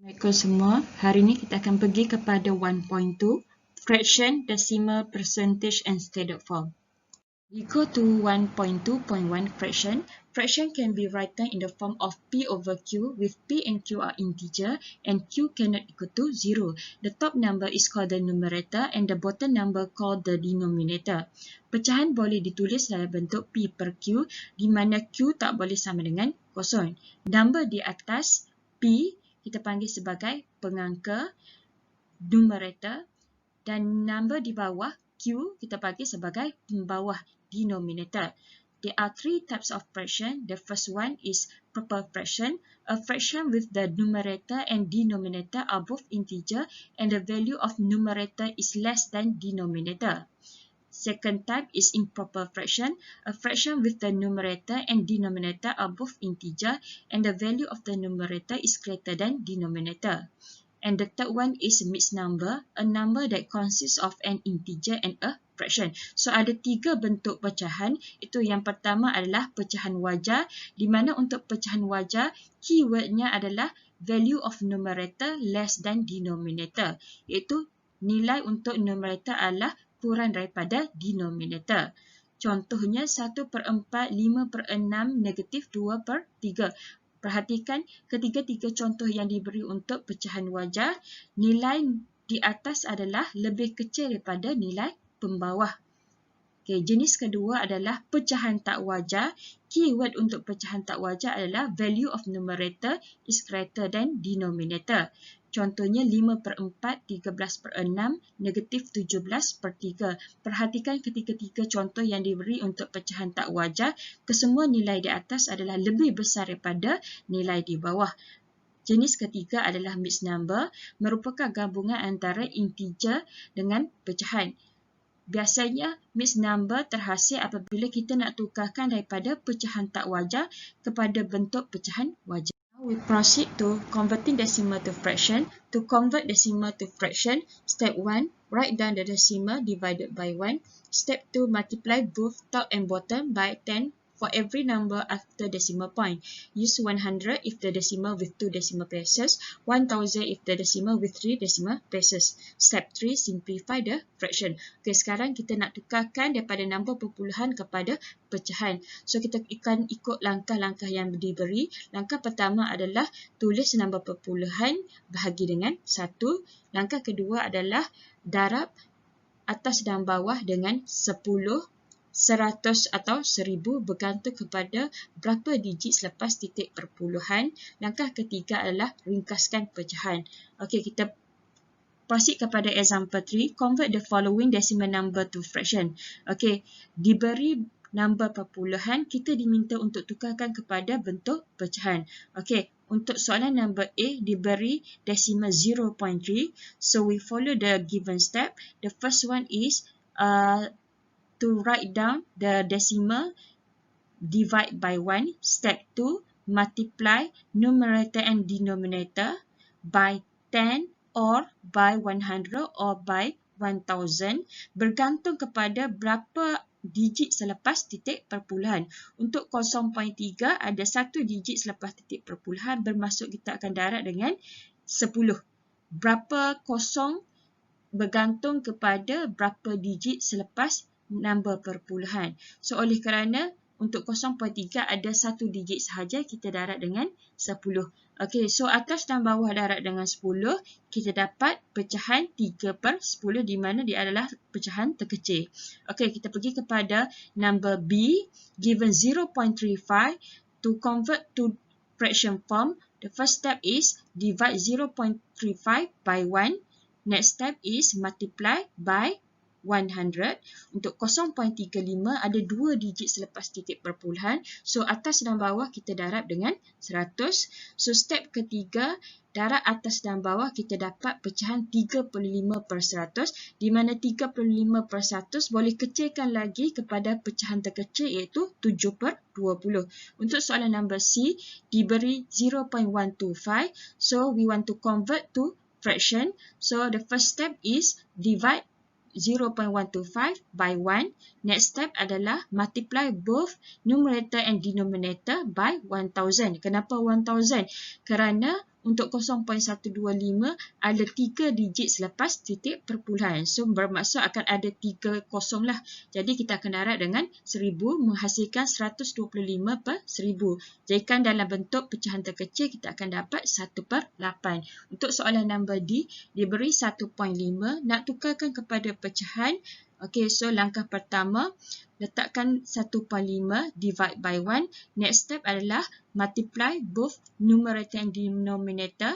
Assalamualaikum semua. Hari ini kita akan pergi kepada 1.2 fraction, decimal, percentage and standard form. We go to 1.2.1 fraction. Fraction can be written in the form of P over Q, with P and Q are integer and Q cannot equal to 0. The top number is called the numerator and the bottom number called the denominator. Pecahan boleh ditulis dalam bentuk P per Q, di mana Q tak boleh sama dengan kosong. Number di atas P kita panggil sebagai pengangka, numerator, dan number di bawah Q kita panggil sebagai pembawah, denominator. There are three types of fraction. The first one is proper fraction, a fraction with the numerator and denominator are both integer and the value of numerator is less than denominator. Second type is improper fraction, a fraction with the numerator and denominator are both integer and the value of the numerator is greater than denominator. And the third one is mixed number, a number that consists of an integer and a fraction. So ada tiga bentuk pecahan. Itu yang pertama adalah pecahan wajar, di mana untuk pecahan wajar keywordnya adalah value of numerator less than denominator, iaitu nilai untuk numerator adalah kurang daripada denominator. Contohnya 1/4, 5/6, negatif 2/3. Perhatikan ketiga-tiga contoh yang diberi untuk pecahan wajar, nilai di atas adalah lebih kecil daripada nilai pembawah. Okay, jenis kedua adalah pecahan tak wajar. Keyword untuk pecahan tak wajar adalah value of numerator is greater than denominator. Contohnya 5/4, 13/6, negatif 17/3. Perhatikan ketiga-tiga contoh yang diberi untuk pecahan tak wajar, kesemua nilai di atas adalah lebih besar daripada nilai di bawah. Jenis ketiga adalah mixed number, merupakan gabungan antara integer dengan pecahan. Biasanya mixed number terhasil apabila kita nak tukarkan daripada pecahan tak wajar kepada bentuk pecahan wajar. We proceed to converting decimal to fraction. To convert decimal to fraction, step 1, write down the decimal divided by 1. Step 2, multiply both top and bottom by 10 for every number after decimal point. Use 100 if the decimal with 2 decimal places, 1000 if the decimal with 3 decimal places. Step 3, simplify the fraction. Okay, sekarang kita nak tukarkan daripada nombor perpuluhan kepada pecahan. So, kita akan ikut langkah-langkah yang diberi. Langkah pertama adalah tulis nombor perpuluhan bahagi dengan 1. Langkah kedua adalah darab atas dan bawah dengan 10, 100 atau 1000 bergantung kepada berapa digit selepas titik perpuluhan. Langkah ketiga adalah ringkaskan pecahan. Okey, kita proceed kepada example 3. Convert the following decimal number to fraction. Okey, diberi nombor perpuluhan, kita diminta untuk tukarkan kepada bentuk pecahan. Okey, untuk soalan number A diberi decimal 0.3. So we follow the given step. The first one is to write down the decimal, divide by 1. Step 2, multiply numerator and denominator by 10 or by 100 or by 1000. Bergantung kepada berapa digit selepas titik perpuluhan. Untuk 0.3 ada satu digit selepas titik perpuluhan, bermaksud kita akan darab dengan 10. Berapa kosong bergantung kepada berapa digit selepas nombor perpuluhan. So, oleh kerana untuk 0.3 ada satu digit sahaja, kita darab dengan 10. Okey, so atas dan bawah darab dengan 10, kita dapat pecahan 3/10 di mana dia adalah pecahan terkecil. Okey, kita pergi kepada number B, given 0.35. To convert to fraction form, the first step is divide 0.35 by 1. Next step is multiply by 100. Untuk 0.35 ada dua digit selepas titik perpuluhan. So, atas dan bawah kita darab dengan 100. So, step ketiga, darab atas dan bawah kita dapat pecahan 35/100, di mana 35/100 boleh kecilkan lagi kepada pecahan terkecil iaitu 7/20. Untuk soalan number C, diberi 0.125. So, we want to convert to fraction. So, the first step is divide 0.125 by 1. Next step adalah multiply both numerator and denominator by 1000. Kenapa 1000? Kerana untuk 0.125 ada 3 digit selepas titik perpuluhan. So, bermaksud akan ada 3 kosong lah. Jadi, kita akan darab dengan 1000 menghasilkan 125 per 1000. Jadikan dalam bentuk pecahan terkecil, kita akan dapat 1/8. Untuk soalan nombor D, diberi 1.5, nak tukarkan kepada pecahan. Okey, so langkah pertama, letakkan 1.5 divide by 1. Next step adalah multiply both numerator and denominator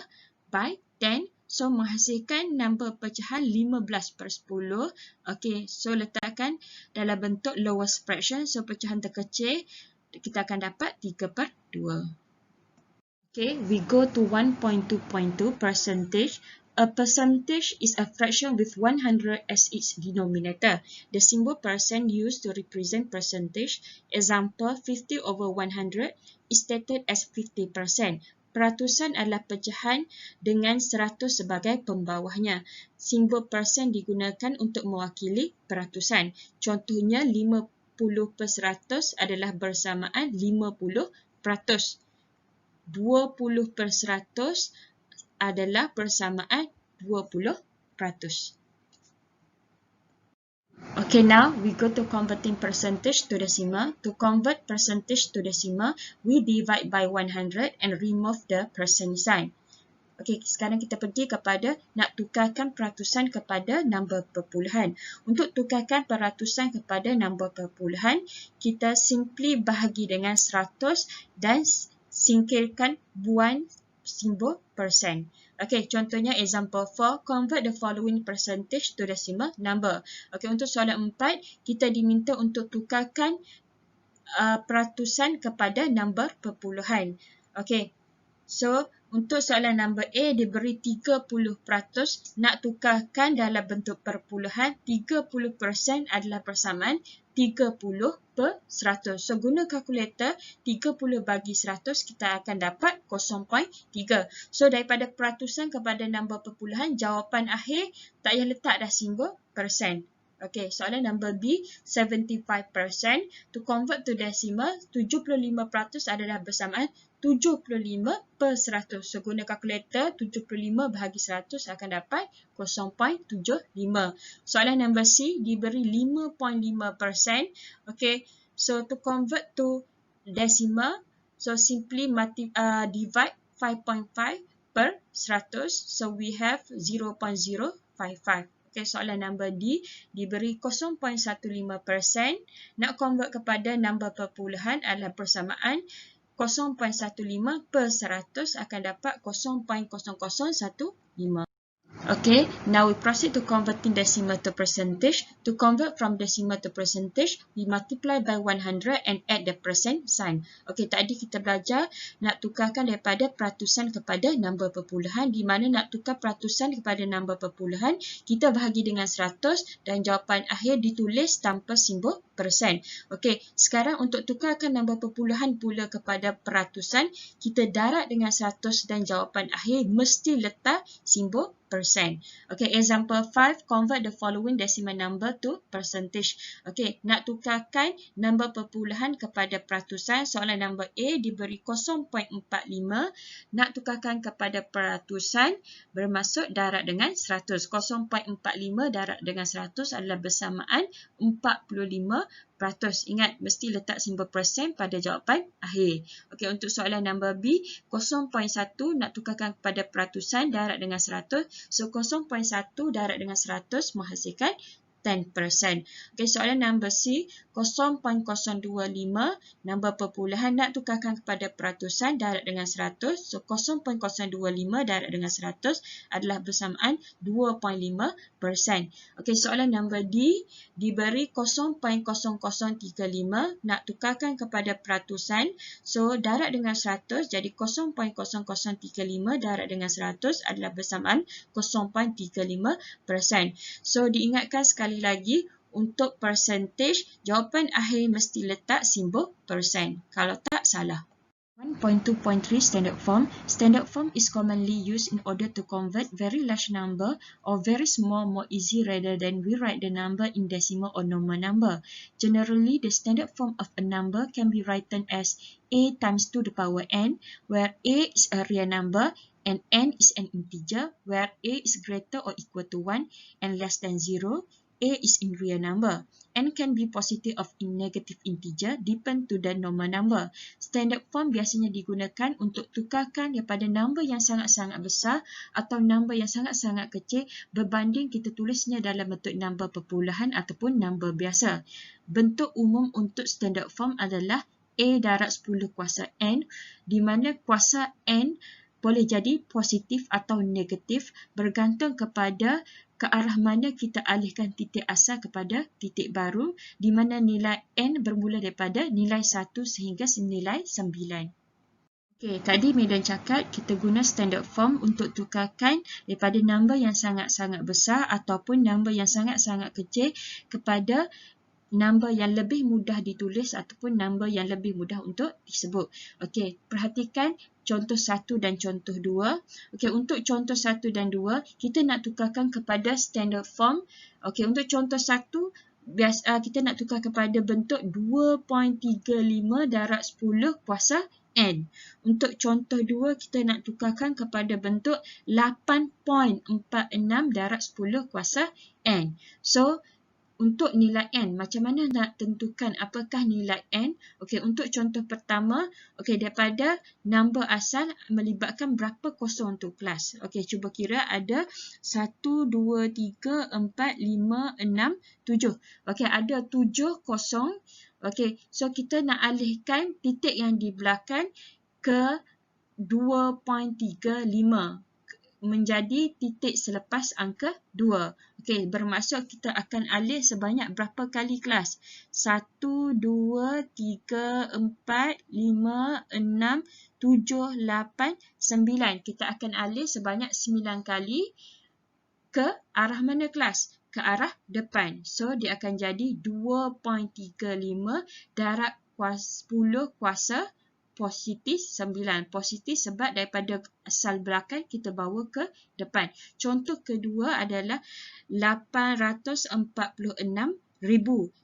by 10. So, menghasilkan nombor pecahan 15/10. Okey, so letakkan dalam bentuk lowest fraction. So, pecahan terkecil, kita akan dapat 3/2. Okay, we go to 1.2.2 percentage. A percentage is a fraction with 100 as its denominator. The symbol percent used to represent percentage. Example, 50 over 100 is stated as 50%. Peratusan adalah pecahan dengan 100 sebagai pembawahnya. Simbol persen digunakan untuk mewakili peratusan. Contohnya, 50% adalah bersamaan 50%. 20% adalah bersamaan 20%. Okay, now we go to converting percentage to decimal. To convert percentage to decimal, we divide by 100 and remove the percent sign. Okay, sekarang kita pergi kepada nak tukarkan peratusan kepada nombor perpuluhan. Untuk tukarkan peratusan kepada nombor perpuluhan, kita simply bahagi dengan 100 dan singkirkan buang simbol persen. Okay, contohnya example 4, convert the following percentage to decimal number. Okay, untuk soalan 4, kita diminta untuk tukarkan peratusan kepada nombor perpuluhan. Okay, so untuk soalan nombor A diberi 30%, nak tukarkan dalam bentuk perpuluhan, 30% adalah persamaan 30/100. So, guna kalkulator, 30 bagi 100, kita akan dapat 0.3. So, daripada peratusan kepada nombor perpuluhan, jawapan akhir tak payah letak dah simbol persen. Okay, soalan nombor B, 75%. To convert to decimal, 75% adalah bersamaan 75/100. So, guna kalkulator, 75 bahagi 100 akan dapat 0.75. Soalan nombor C, diberi 5.5%. Okay, so to convert to decimal, so simply divide 5.5 per 100. So, we have 0.055. Okay, soalan nombor D, diberi 0.15%. Nak convert kepada nombor perpuluhan adalah persamaan 0.15/100 akan dapat 0.0015. Okay, now we proceed to converting decimal to percentage. To convert from decimal to percentage, we multiply by 100 and add the percent sign. Okay, tadi kita belajar nak tukarkan daripada peratusan kepada nombor perpuluhan, di mana nak tukar peratusan kepada nombor perpuluhan, kita bahagi dengan 100 dan jawapan akhir ditulis tanpa simbol persen. Okay, sekarang untuk tukarkan nombor perpuluhan pula kepada peratusan, kita darab dengan 100 dan jawapan akhir mesti letak simbol persen. Okay, example 5, convert the following decimal number to percentage. Okay, nak tukarkan nombor perpuluhan kepada peratusan. Soalan nombor A diberi 0.45. Nak tukarkan kepada peratusan, bermaksud darab dengan 100. 0.45 darab dengan 100 adalah bersamaan 45%. Ingat, mesti letak simbol persen pada jawapan akhir. Okey, untuk soalan nombor B, 0.1 nak tukarkan kepada peratusan, darab dengan 100. So, 0.1 darab dengan 100 menghasilkan 10%. Okey, soalan nombor C, 0.025 nombor perpuluhan nak tukarkan kepada peratusan, darab dengan 100. So, 0.025 darab dengan 100 adalah bersamaan 2.5%. Okey, soalan nombor D, diberi 0.0035 nak tukarkan kepada peratusan. So, darab dengan 100, jadi 0.0035 darab dengan 100 adalah bersamaan 0.35%. So, diingatkan sekali lagi, untuk percentage, jawapan akhir mesti letak simbol persen. Kalau tak, salah. 1.2.3 Standard Form. Standard form is commonly used in order to convert very large number or very small more easy rather than we write the number in decimal or normal number. Generally, the standard form of a number can be written as a times 2 to the power n, where a is a real number, and n is an integer where a is greater or equal to 1 and less than 0. A is in real number. N can be positive or in negative integer depend to the normal number. Standard form biasanya digunakan untuk tukarkan daripada number yang sangat-sangat besar atau number yang sangat-sangat kecil berbanding kita tulisnya dalam bentuk number perpuluhan ataupun number biasa. Bentuk umum untuk standard form adalah A darab 10 kuasa N, di mana kuasa N boleh jadi positif atau negatif bergantung kepada ke arah mana kita alihkan titik asal kepada titik baru, di mana nilai N bermula daripada nilai 1 sehingga nilai 9. Okey, tadi Medan cakap kita guna standard form untuk tukarkan daripada number yang sangat-sangat besar ataupun number yang sangat-sangat kecil kepada number yang lebih mudah ditulis ataupun number yang lebih mudah untuk disebut. Okey, perhatikan contoh 1 dan contoh 2. Okey, untuk contoh 1 dan 2, kita nak tukarkan kepada standard form. Okey, untuk contoh 1, kita nak tukar kepada bentuk 2.35 darab 10 kuasa N. Untuk contoh 2, kita nak tukarkan kepada bentuk 8.46 darab 10 kuasa N. So, untuk nilai N, macam mana nak tentukan apakah nilai N? Okey, untuk contoh pertama, okey, daripada number asal melibatkan berapa kosong untuk kelas. Okey, cuba kira ada 1, 2, 3, 4, 5, 6, 7. Okey, ada 7 kosong. Okey, so kita nak alihkan titik yang di belakang ke 2.35 menjadi titik selepas angka 2. Okey, bermaksud kita akan alih sebanyak berapa kali kelas? 1, 2, 3, 4, 5, 6, 7, 8, 9. Kita akan alih sebanyak 9 kali ke arah mana kelas? Ke arah depan. So, dia akan jadi 2.35 darab 10 kuasa positif 9. Positif sebab daripada asal belakang kita bawa ke depan. Contoh kedua adalah 846,000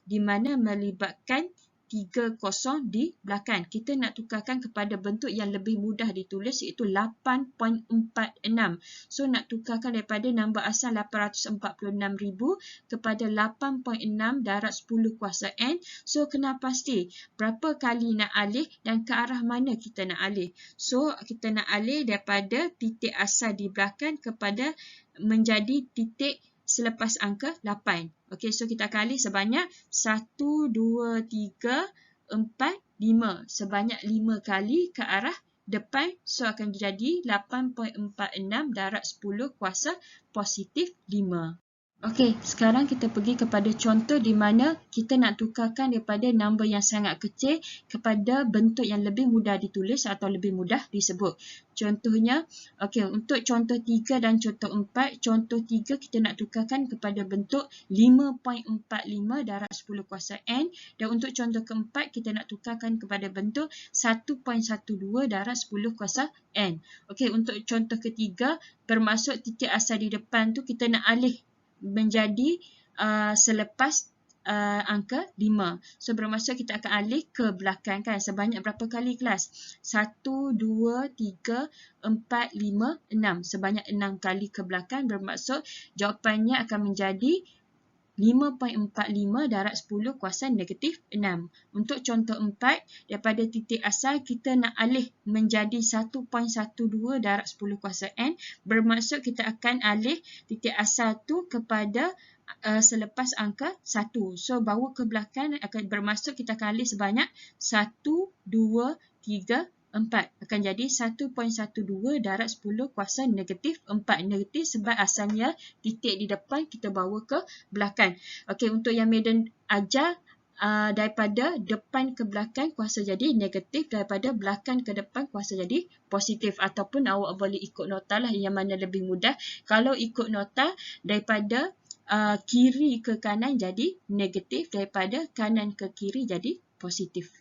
di mana melibatkan 3 kosong di belakang. Kita nak tukarkan kepada bentuk yang lebih mudah ditulis iaitu 8.46. So, nak tukarkan daripada number asal 846,000 kepada 8.6 darab 10 kuasa N. So, kena pasti berapa kali nak alih dan ke arah mana kita nak alih. So, kita nak alih daripada titik asal di belakang kepada menjadi titik selepas angka 8. Okey, so kita akan alih sebanyak 1, 2, 3, 4, 5. Sebanyak 5 kali ke arah depan. So, akan jadi 8.46 darab 10 kuasa positif 5. Okey, sekarang kita pergi kepada contoh di mana kita nak tukarkan daripada number yang sangat kecil kepada bentuk yang lebih mudah ditulis atau lebih mudah disebut. Contohnya, okey, untuk contoh 3 dan contoh 4, contoh 3 kita nak tukarkan kepada bentuk 5.45 darab 10 kuasa N, dan untuk contoh keempat kita nak tukarkan kepada bentuk 1.12 darab 10 kuasa N. Okey, untuk contoh ketiga, bermaksud titik asal di depan tu kita nak alih menjadi selepas angka 5. So, bermaksud kita akan alih ke belakang kan. Sebanyak berapa kali kelas? 1, 2, 3, 4, 5, 6. Sebanyak 6 kali ke belakang. Bermaksud jawapannya akan menjadi 5.45 darab 10 kuasa negatif 6. Untuk contoh 4, daripada titik asal kita nak alih menjadi 1.12 darab 10 kuasa N. Bermaksud kita akan alih titik asal tu kepada selepas angka 1. So, bawa ke belakang akan bermaksud kita akan alih sebanyak 1, 2, 3, 4. Akan jadi 1.12 darab 10 kuasa negatif 4. Negatif sebab asalnya titik di depan kita bawa ke belakang. Okey, untuk yang Medan ajar daripada depan ke belakang kuasa jadi negatif, daripada belakang ke depan kuasa jadi positif, ataupun awak boleh ikut nota lah yang mana lebih mudah. Kalau ikut nota daripada kiri ke kanan jadi negatif, daripada kanan ke kiri jadi positif.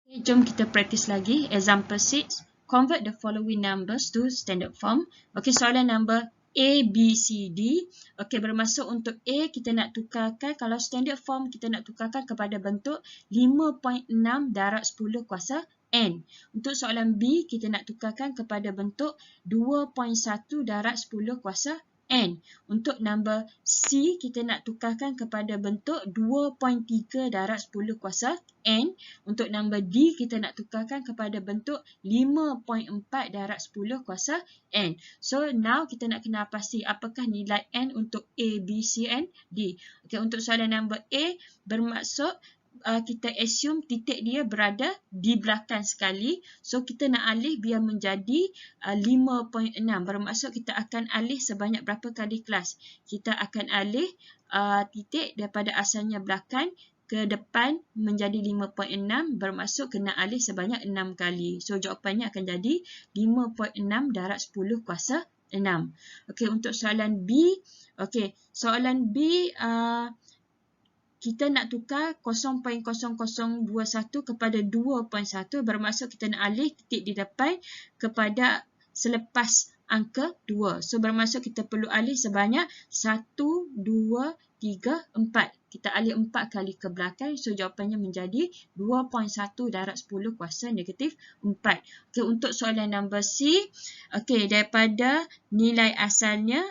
Okay, jom kita praktis lagi. Example 6. Convert the following numbers to standard form. Okey, soalan number A, B, C, D. Okey, bermaksud untuk A kita nak tukarkan, kalau standard form kita nak tukarkan kepada bentuk 5.6 darab 10 kuasa N. Untuk soalan B, kita nak tukarkan kepada bentuk 2.1 darab 10 kuasa N. Untuk nombor C, kita nak tukarkan kepada bentuk 2.3 darab 10 kuasa N. Untuk nombor D, kita nak tukarkan kepada bentuk 5.4 darab 10 kuasa N. So, now kita nak kena pasti apakah nilai N untuk A, B, C, and D. Okay, untuk soalan nombor A, bermaksud kita assume titik dia berada di belakang sekali. So, kita nak alih biar menjadi 5.6. Bermaksud kita akan alih sebanyak berapa kali kelas? Kita akan alih titik daripada asalnya belakang ke depan menjadi 5.6. Bermaksud kena alih sebanyak 6 kali. So, jawapannya akan jadi 5.6 darab 10 kuasa 6. Okey, untuk soalan B. Okey, soalan B, kita nak tukar 0.0021 kepada 2.1, bermaksud kita nak alih titik di depan kepada selepas angka 2. So, bermaksud kita perlu alih sebanyak 1, 2, 3, 4. Kita alih 4 kali ke belakang. So, jawapannya menjadi 2.1 darab 10 kuasa negatif 4. Okay, untuk soalan nombor C, okay, daripada nilai asalnya,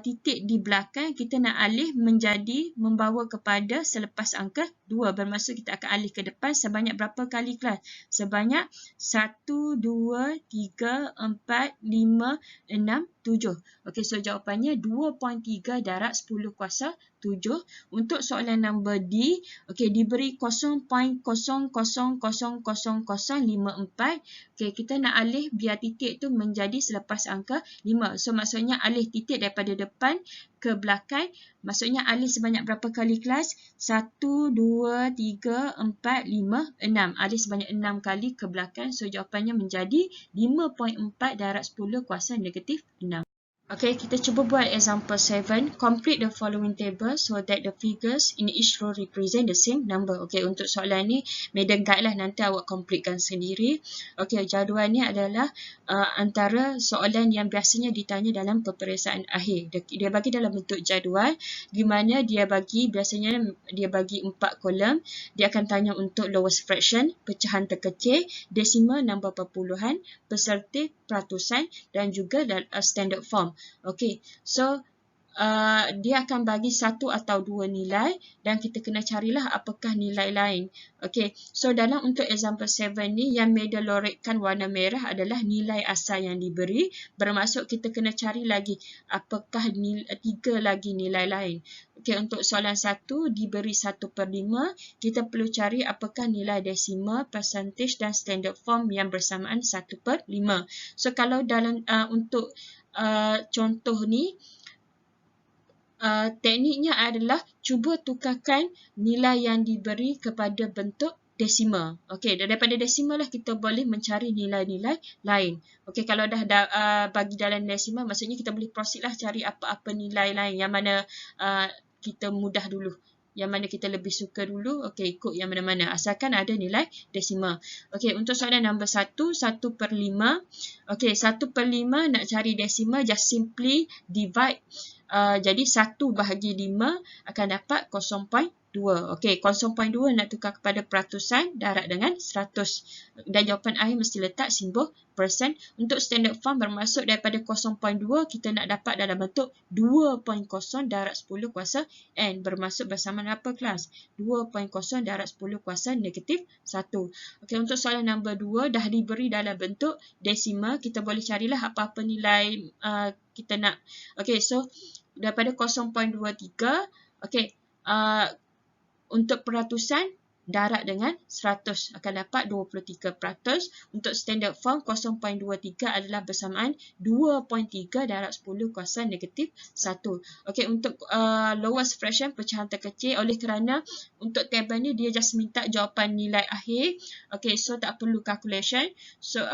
titik di belakang kita nak alih menjadi membawa kepada selepas angka 2. Bermaksud kita akan alih ke depan sebanyak berapa kali kelas? Sebanyak 1, 2, 3, 4, 5, 6, 7. Okey, so jawapannya 2.3 darab 10 kuasa 7. Untuk soalan nombor D, okey, diberi 0.000054. Okey, kita nak alih biar titik tu menjadi selepas angka 5. So, maksudnya alih titik daripada depan ke belakang. Maksudnya alih sebanyak berapa kali kelas? 1, 2, 3, 4, 5, 6. Alih sebanyak 6 kali ke belakang. So, jawapannya menjadi 5.4 darab 10 kuasa negatif 6. Okay, kita cuba buat example 7. Complete the following table so that the figures in each row represent the same number. Okay, untuk soalan ni, Madam guide lah, nanti awak completekan sendiri. Okay, jadual ni adalah antara soalan yang biasanya ditanya dalam peperiksaan akhir. Dia bagi dalam bentuk jadual, di mana biasanya dia bagi 4 kolom. Dia akan tanya untuk lowest fraction, pecahan terkecil, desimal, nombor perpuluhan, persentage, peratusan dan juga standard form. Okey, so dia akan bagi satu atau dua nilai dan kita kena carilah apakah nilai lain. Okey, so dalam untuk example 7 ni yang Madam loretkan warna merah adalah nilai asal yang diberi. Bermaksud kita kena cari lagi apakah 3 lagi nilai lain. Okey, untuk soalan 1 diberi 1/5, kita perlu cari apakah nilai desimal, percentage dan standard form yang bersamaan 1/5. So kalau dalam untuk contoh ni, tekniknya adalah cuba tukarkan nilai yang diberi kepada bentuk desimal. Okey, daripada desimal lah kita boleh mencari nilai-nilai lain. Okey, kalau dah bagi dalam desimal, maksudnya kita boleh proceed lah cari apa-apa nilai lain yang mana kita mudah dulu. Yang mana kita lebih suka dulu, okey, ikut yang mana-mana. Asalkan ada nilai desimal. Okey, untuk soalan nombor 1, 1/5. Okey, 1/5 nak cari desimal, just simply divide. Jadi 1 bahagi 5 akan dapat 0.2. Okey, 0.2 nak tukar kepada peratusan, darab dengan 100. Dan jawapan akhir mesti letak simbol persen. Untuk standard form bermaksud daripada 0.2 kita nak dapat dalam bentuk 2.0 darab 10 kuasa N. Bermaksud bersamaan apa kelas? 2.0 darab 10 kuasa negatif 1. Okey, untuk soalan nombor 2 dah diberi dalam bentuk desimal. Kita boleh carilah apa-apa nilai kita nak. Okey, so daripada 0.23, okey, untuk peratusan, darab dengan 100 akan dapat 23%. Untuk standard form 0.23 adalah bersamaan 2.3 darab 10 kuasa negatif 1. Okey, untuk lowest fraction, pecahan terkecil, oleh kerana untuk table ni dia just minta jawapan nilai akhir. Okey, so tak perlu calculation. So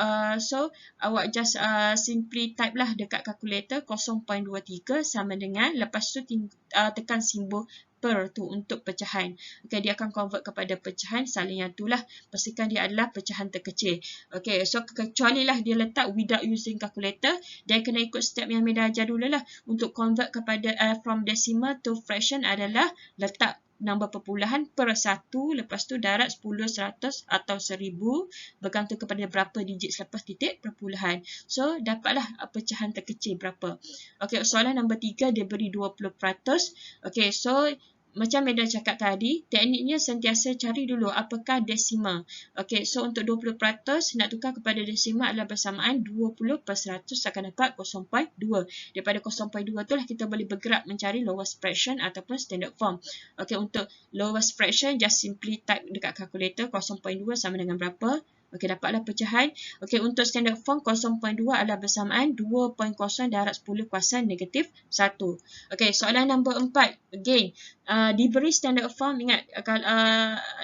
awak just simply type lah dekat calculator 0.23 sama dengan, lepas tu tekan simbol per tu untuk pecahan. Okey, dia akan convert kepada pecahan, salin yang itulah pastikan dia adalah pecahan terkecil. Okey, so kecuali lah dia letak without using calculator, dia kena ikut step yang Madam ajar dulu lah. Untuk convert kepada from decimal to fraction adalah letak nombor perpuluhan per 1, lepas tu darab 10, 100 atau 1000 bergantung kepada berapa digit selepas titik perpuluhan. So, dapatlah pecahan terkecil berapa. Okey, soalan nombor 3 dia beri 20%. Okey, so macam Meda cakap tadi, tekniknya sentiasa cari dulu apakah desimal. Okey, so untuk 20% nak tukar kepada desimal adalah bersamaan 20 per 100 akan dapat 0.2. Daripada 0.2 itulah kita boleh bergerak mencari lowest fraction ataupun standard form. Okey, untuk lowest fraction, just simply type dekat kalkulator 0.2 sama dengan berapa. Okey, dapatlah pecahan. Okey, untuk standard form 0.2 adalah bersamaan 2.0 darab 10 kuasa negatif 1. Okey, soalan nombor 4. Again, diberi standard form, ingat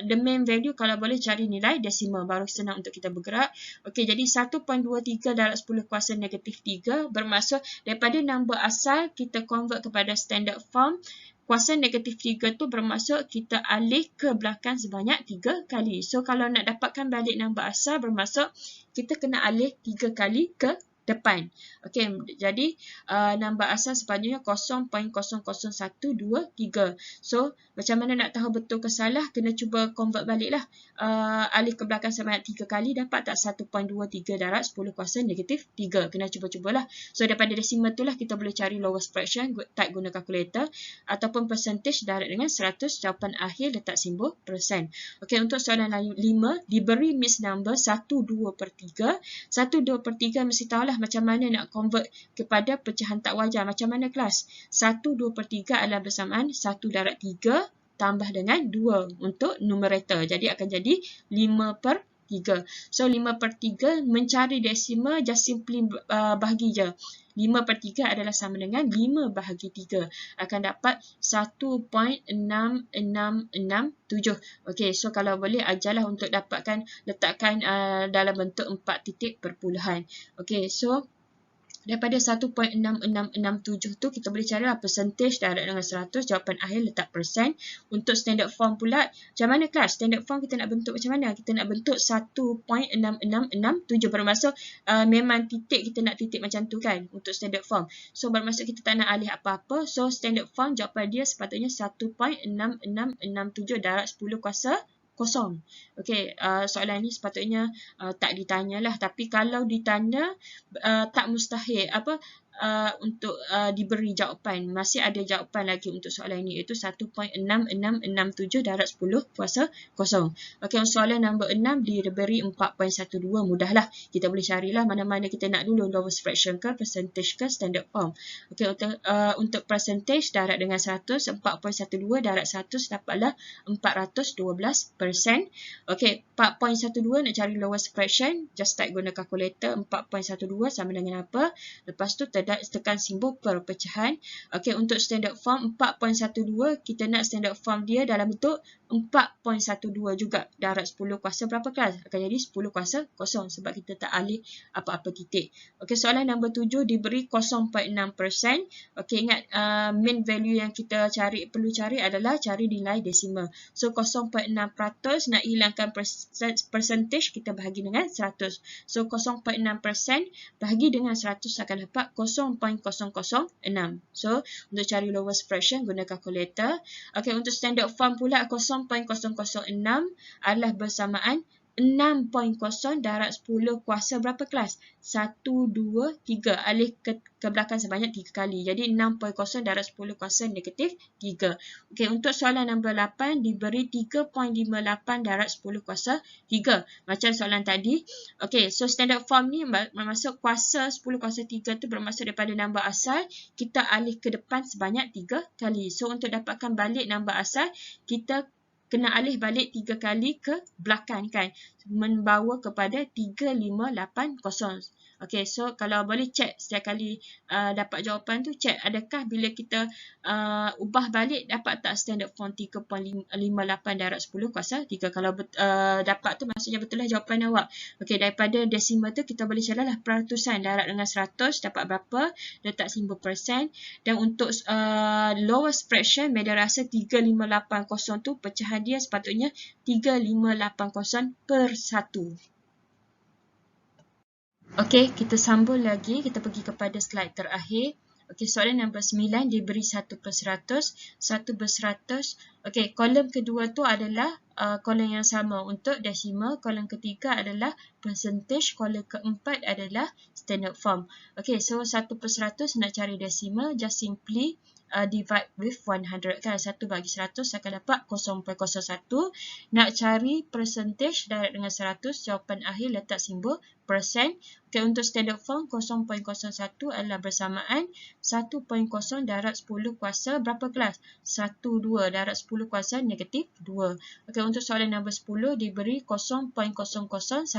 the main value kalau boleh cari nilai desimal baru senang untuk kita bergerak. Okey, jadi 1.23 darab 10 kuasa negatif 3 bermaksud daripada nombor asal kita convert kepada standard form. Kuasa negatif 3 tu bermaksud kita alih ke belakang sebanyak 3 kali. So, kalau nak dapatkan balik nombor asal bermaksud kita kena alih 3 kali ke depan. Okey, jadi nombor asal sepatutnya 0.00123. So, macam mana nak tahu betul ke salah? Kena cuba convert baliklah. Alih ke belakang sebanyak 3 kali, dapat tak 1.23 darab 10 kuasa negatif 3. Kena cuba-cubalah. So, daripada desimal itulah kita boleh cari lowest fraction, type guna kalkulator, ataupun percentage darab dengan 100, jawapan akhir letak simbol persen. Okey, untuk soalan 5, diberi mixed number 1/2/3. 1/2/3 mesti tahulah macam mana nak convert kepada pecahan tak wajar. Macam mana kelas? 1/2/3 adalah bersamaan 1 darab 3 tambah dengan 2 untuk numerator. Jadi akan jadi 5/3. So 5/3 mencari desimal, just simply bahagi je. 5/3 adalah sama dengan 5 bahagi 3. Akan dapat 1.6667. Okey, so kalau boleh ajarlah untuk dapatkan, letakkan dalam bentuk 4 titik perpuluhan. Okey, so daripada 1.6667 tu kita boleh carilah percentage darab dengan 100, jawapan akhir letak persen. Untuk standard form pula, macam mana kelas? Standard form kita nak bentuk macam mana? Kita nak bentuk 1.6667 bermaksud memang titik, kita nak titik macam tu kan untuk standard form. So bermaksud kita tak nak alih apa-apa. So standard form jawapan dia sepatutnya 1.6667 darab 10 kuasa 0. Okey, soalan ni sepatutnya tak ditanyalah, tapi kalau ditanya tak mustahil untuk diberi jawapan. Masih ada jawapan lagi untuk soalan ini, iaitu 1.6667 darab 10 kuasa 0. Okey, soalan nombor 6 diberi 4.12. Mudahlah, kita boleh carilah mana-mana kita nak dulu, lowest fraction ke, percentage ke, standard form. Okey, untuk percentage darab dengan 100, 4.12 darab 100 dapatlah 412%. Okey, 4.12 nak cari lowest fraction, just type guna kalkulator 4.12 sama dengan apa. Lepas tu tekan simbol perpecahan. Okey, untuk standard form 4.12 kita nak standard form dia dalam bentuk 4.12 juga. Darab 10 kuasa berapa kelas? Akan jadi 10 kuasa 0 sebab kita tak alih apa-apa titik. Okey, soalan nombor 7 diberi 0.6%. Okey, ingat main value yang kita perlu cari adalah cari nilai desimal. So 0.6% nak hilangkan percentage, kita bahagi dengan 100. So 0.6% bahagi dengan 100 akan dapat 0.006. So untuk cari lowest fraction guna kalkulator. Okey, untuk standard form pula 0.006 adalah bersamaan 6.0 darab 10 kuasa berapa kelas? 1, 2, 3. Alih ke belakang sebanyak 3 kali. Jadi 6.0 darab 10 kuasa negatif 3. Okey, untuk soalan nombor 8 diberi 3.58 darab 10 kuasa 3. Macam soalan tadi. Okey, so standard form ni bermaksud kuasa 10 kuasa 3 tu bermaksud daripada nombor asal kita alih ke depan sebanyak 3 kali. So untuk dapatkan balik nombor asal, kita kena alih balik 3 kali ke belakang kan, membawa kepada 3580. Okey, so kalau boleh cek setiap kali dapat jawapan tu, cek adakah bila kita ubah balik dapat tak standard form 3.58 darab 10 kuasa 3. Kalau dapat tu maksudnya betul lah jawapan awak. Okey, daripada desimal tu kita boleh carilah peratusan. Darab dengan 100 dapat berapa, letak simbol persen. Dan untuk lowest fraction, Meda rasa 3580 tu pecahan dia sepatutnya 3580 per 1. Okey, kita sambung lagi. Kita pergi kepada slide terakhir. Okey, soalan nombor 9 diberi 1/100. 1/100. Okey, kolom kedua tu adalah kolom yang sama untuk decimal, kolom ketiga adalah percentage, kolom keempat adalah standard form. Okey, so 1/100 nak cari decimal, just simply divide with 100 kan. 1 bagi 100 akan dapat 0.01. Nak cari percentage darab dengan 100, jawapan akhir letak simbol persen. Okey, untuk standard form 0.01 adalah bersamaan 1.0 darab 10 kuasa berapa kelas? 12 darab 10 kuasa negatif 2. Okey, untuk soalan nombor 10 diberi 0.0011.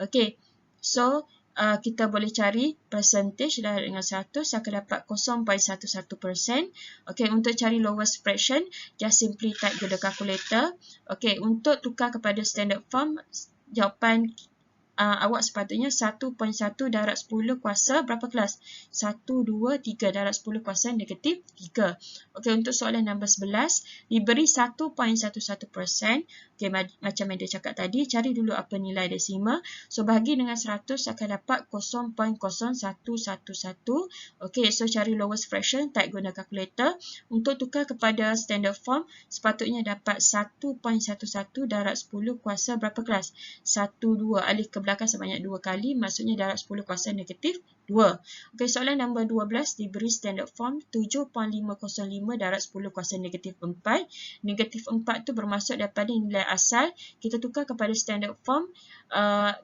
Okey, so kita boleh cari percentage darab dengan 100 akan dapat 0.11%. Okey, untuk cari lowest fraction, just simply type guna calculator. Okey, untuk tukar kepada standard form, jawapan awak sepatutnya 1.1 darab 10 kuasa berapa kelas? 1, 2, 3 darab 10 kuasa negatif 3. Okey, untuk soalan nombor 11, diberi 1.11%. Okey, macam yang dia cakap tadi, cari dulu apa nilai desimal. So, bahagi dengan 100 akan dapat 0.0111. Okey, so cari lowest fraction, type guna calculator. Untuk tukar kepada standard form, sepatutnya dapat 1.11 darab 10 kuasa berapa kelas? 1, 2, alih ke belakang sebanyak 2 kali, maksudnya darab 10 kuasa negatif 2. Okey, soalan nombor 12 diberi standard form 7.505 darab 10 kuasa negatif 4. Negatif 4 tu bermaksud daripada nilai asal, kita tukar kepada standard form,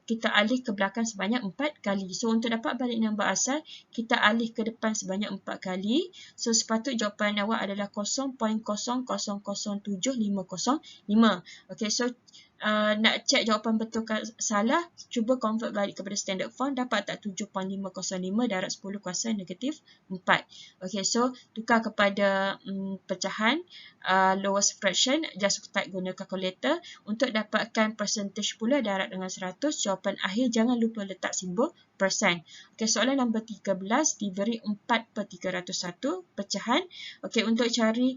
kita alih ke belakang sebanyak 4 kali. So, untuk dapat balik nombor asal, kita alih ke depan sebanyak 4 kali. So, sepatut jawapan awak adalah 0.00075505. Okey, so nak cek jawapan betul ke salah, cuba convert balik kepada standard form, dapat tak 7.505 darab 10 kuasa negatif 4. Okey, so tukar kepada pecahan, lowest fraction, just type guna calculator. Untuk dapatkan percentage pula darab dengan 100, jawapan akhir jangan lupa letak simbol persen. Okey, soalan nombor 13 diberi 4/301 pecahan. Okey, untuk cari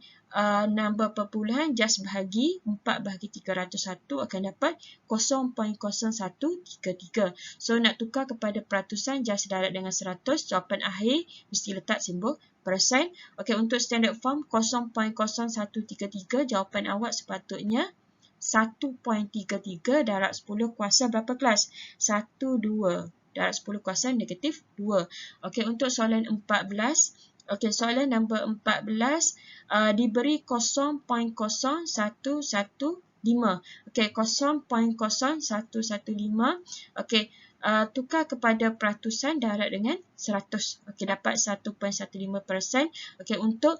nombor perpuluhan, just bahagi 4 bahagi 301 akan dapat 0.0133. So, nak tukar kepada peratusan, just darab dengan 100, jawapan akhir mesti letak simbol persen. Okey, untuk standard form 0.0133, jawapan awak sepatutnya 1.33 darab 10 kuasa berapa kelas? 1, 2 darab 10 kuasa negatif 2. Okey, untuk soalan 14, okey, soalan nombor 14 diberi 0.0115. Okey, 0.0115. Okey, tukar kepada peratusan darab dengan 100. Okey, dapat 1.15%. Okey, untuk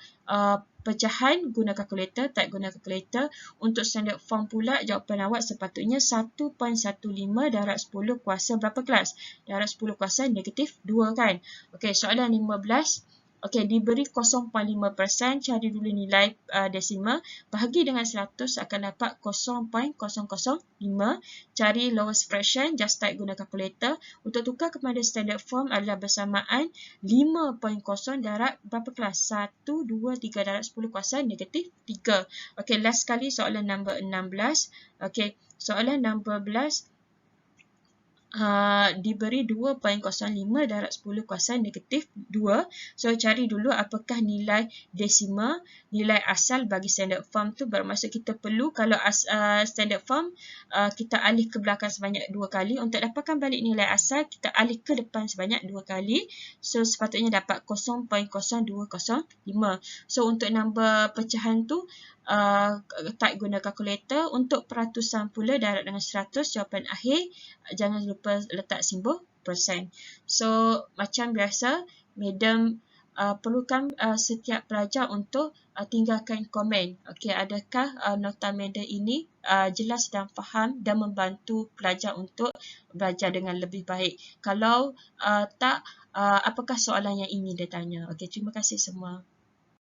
pecahan guna kalkulator, type guna kalkulator. Untuk standard form pula, jawapan awak sepatutnya 1.15 darab 10 kuasa berapa kelas? Darab 10 kuasa negatif 2 kan? Okey, soalan 15. Okey, diberi 0.5%, cari dulu nilai desimal. Bahagi dengan 100 akan dapat 0.005. Cari lowest fraction, just type guna kalkulator. Untuk tukar kepada standard form adalah bersamaan 5.0 darab berapa kelas? 1, 2, 3 darab 10 kuasa negatif 3. Okey, last sekali soalan nombor 16. Okey, soalan nombor 11. Diberi 2.05 darab 10 kuasa negatif 2. So, cari dulu apakah nilai desimal, nilai asal bagi standard form tu. Bermaksud kita perlu, kalau standard form, kita alih ke belakang sebanyak 2 kali. Untuk dapatkan balik nilai asal, kita alih ke depan sebanyak 2 kali. So, sepatutnya dapat 0.0205. So, untuk nombor pecahan tu, type guna kalkulator. Untuk peratusan pula darab dengan 100, jawapan akhir jangan lupa letak simbol persen. So, macam biasa, Madam perlukan setiap pelajar untuk tinggalkan komen. Okey, adakah nota Madam ini jelas dan faham dan membantu pelajar untuk belajar dengan lebih baik? Kalau tak, apakah soalan yang ingin dia tanya? Okey, terima kasih semua.